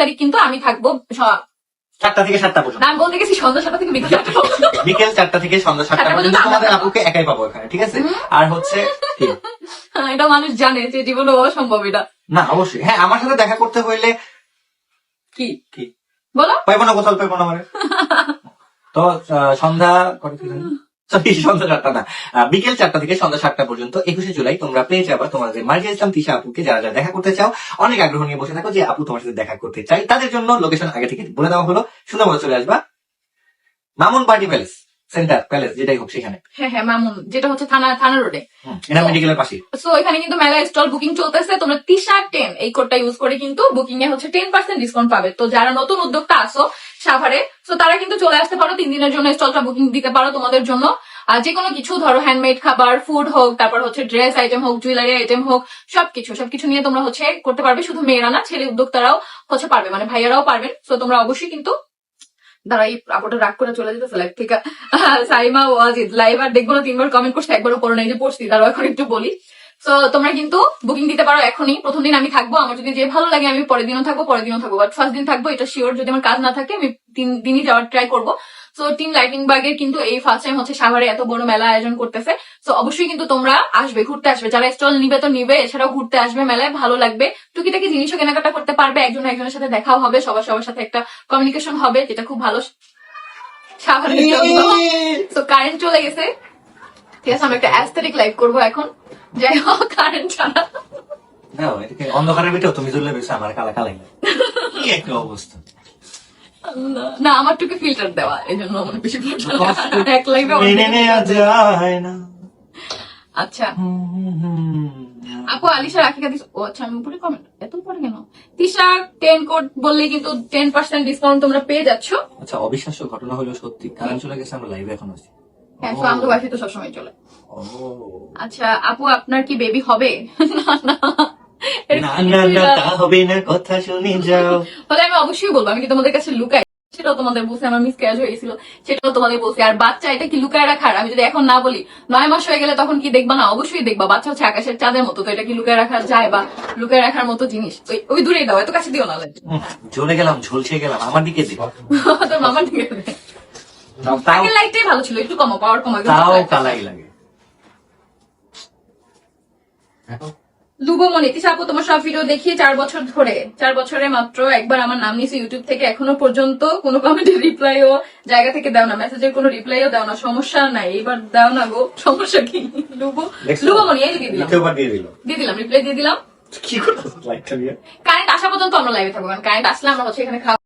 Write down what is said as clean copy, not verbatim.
তারিখ কিন্তু আমি থাকবো 4টা থেকে 7টা পর্যন্ত। আমি বলতে গেছি সন্ধ্যা 7টা থেকে বিকেল 4টা বিকেল 4টা থেকে সন্ধ্যা 7টা পর্যন্ত তোমাদের আপুকে একাই পাবো এখানে, ঠিক আছে? আর হচ্ছে কি, এটা মানুষ জানে যে জীবনে অসম্ভব এটা। না অবশ্যই, হ্যাঁ আমার সাথে দেখা করতে হইলে কি কি বলো, পাইবো না, কোথাও পাইবো না মানে। তো সন্ধ্যা সন্ধ্যা 4টা না, বিকেল 4টা থেকে সন্ধ্যা 7টা পর্যন্ত 21শে জুলাই তোমরা পেয়ে যাবা তোমাদের মার্জিয়া ইসলাম তিশা আপুকে। যারা যারা দেখা করতে চাও, অনেক আগ্রহ নিয়ে বসে থাকো যে আপু তোমার সাথে দেখা করতে চাই, তাদের জন্য লোকেশন আগে থেকে বলে দেওয়া হলো। সুন্দর মতো চলে আসবা Mamun party palace, centre palace যেটাই হোক সেখানে। হ্যাঁ মামুন, যেটা হচ্ছে থানা রোডে, এটা মেডিকেলের পাশে। সো এখানে কিন্তু মেলা স্টল বুকিং চলতেছে। তোমরা তিশা 10 এই কোডটা ইউজ করে কিন্তু বুকিং এ হচ্ছে 10% ডিসকাউন্ট পাবে। তো যারা নতুন উদ্যোক্তা আসো সাভারে, তো তারা কিন্তু চলে আসতে পারো, 3 দিনের জন্য স্টলটা বুকিং দিতে পারো তোমাদের জন্য। আর যে কোনো কিছু ধরো হ্যান্ডমেড খাবার, ফুড হোক, তারপর হচ্ছে ড্রেস আইটেম হোক, জুয়েলারি আইটেম হোক, সবকিছু নিয়ে তোমরা হচ্ছে করতে পারবে। শুধু মেয়েরা না, ছেলে উদ্যোক্তারাও হচ্ছে পারবে, মানে ভাইয়ারাও পারবেন। তো তোমরা অবশ্যই কিন্তু দাঁড়া, এই আপুটা রাগ করে চলে যেতেছে লাইভ থেকে। সাইমা ওয়াজিদ লাইভ আর দেখবো না, 3বার কমেন্ট করছে, একবারও পড়ো নাই যে পড়ছি, তারও এখন একটু বলি। তো তোমরা কিন্তু বুকিং দিতে পারো এখনই। প্রথম দিন আমি থাকবো, আমার যদি যে ভালো লাগে আমি পরের দিনও থাকবো, বাট ফার্স্ট দিন থাকবো এটা শিওর। যদি আমার কাজ না থাকে আমি 3 দিনই যাওয়ার ট্রাই করবো। সো টিম লাইটিং বাগের কিন্তু এই ফার্স্ট টাইম হচ্ছে সাভারে এত বড় মেলা আয়োজন করতেছে। তো অবশ্যই কিন্তু তোমরা আসবে, ঘুরতে আসবে। যারা স্টল নিবে তো নিবে, এছাড়াও ঘুরতে আসবে, মেলায় ভালো লাগবে, টুকিটাকি জিনিসও কেনাকাটা করতে পারবে, একজনের সাথে দেখাও হবে, সবার সাথে একটা কমিউনিকেশন হবে, যেটা খুব ভালো সাভারের জন্য। তো কারেন্ট চলে গেছে, ঠিক আছে, আমরা একটা অ্যাস্থেটিক লাইভ করবো এখন। যাই হোক, কারেন্ট ছাড়া অন্ধকারের ভিতরে তুমি জ্বললে বেশি আমার কালা কালাই কি একটা অবস্থা। না, আমার টুকু ফিল্টার দেওয়া, এই জন্য আমার বেশি এক লাইভে। আচ্ছা আপু, আলিশা রাখিকা দিস। ও আচ্ছা, আমি উপরে কমেন্ট এত উপরে কেন? তিশা 10 কোড বললে কিন্তু 10% ডিসকাউন্ট তোমরা পেয়ে যাচ্ছ। আচ্ছা, অবিশ্বাস্য ঘটনা হলো সত্যি, কারেন্ট চলে গেছে, আমরা লাইভে এখন আছি। হ্যাঁ, তো আমাদের ওয়াইফাই তো সবসময় চলে। আচ্ছা আপু, আপনার কি বেবি হবে? না, তা হবে না, কথা শুনি যাও। হলে আমি অবশ্যই বলবো, আমি কি তোমাদের কাছে লুকাই? সেটাও তোমাদের বলছি, আমার মিস ক্যাচ হয়ে গেছিল, সেটাও তোমাদের বলছি। আর বাচ্চা, এটা কি লুকায় রাখার? আমি যদি এখন না বলি, 9 মাস হয়ে গেলে তখন কি দেখবা না? অবশ্যই দেখবা। বাচ্চা হচ্ছে আকাশের চাঁদের মতো, তো এটা কি লুকায় রাখা যায় বা লুকায় রাখার মতো জিনিস? ওই দূরেই দাও, এত কাছে দিও না। জ্বলে গেলাম, ঝলসে গেলাম, আমার দিকে দিও। তোর মামার দিকে দে। আগের লাইটটাই ভালো ছিল, একটু কমো, পাওয়ার কমা। তাও কালাই লাগে। লুবোমণি, তিশা আপু তোমার সব ভিডিও দেখি 4 বছর ধরে। 4 বছরে মাত্র একবার আমার নাম নিয়েছে ইউটিউব থেকে, এখনো পর্যন্ত কোনো কমেন্টের রিপ্লাইও জায়গা থেকে দাও না, মেসেজের কোনো রিপ্লাইও দাও না। সমস্যা নাই, এবার দাও না গো, সমস্যা কি? লুবোমণি, এই দিয়ে দিলাম রিপ্লাই দিয়ে দিলাম। কি করতেছ লাইটটা নিয়ে? কারেন্ট আসা পর্যন্ত আমরা লাইভে থাকবো, কারণ কারেন্ট আসলে আমরা হচ্ছে এখানে খাওয়া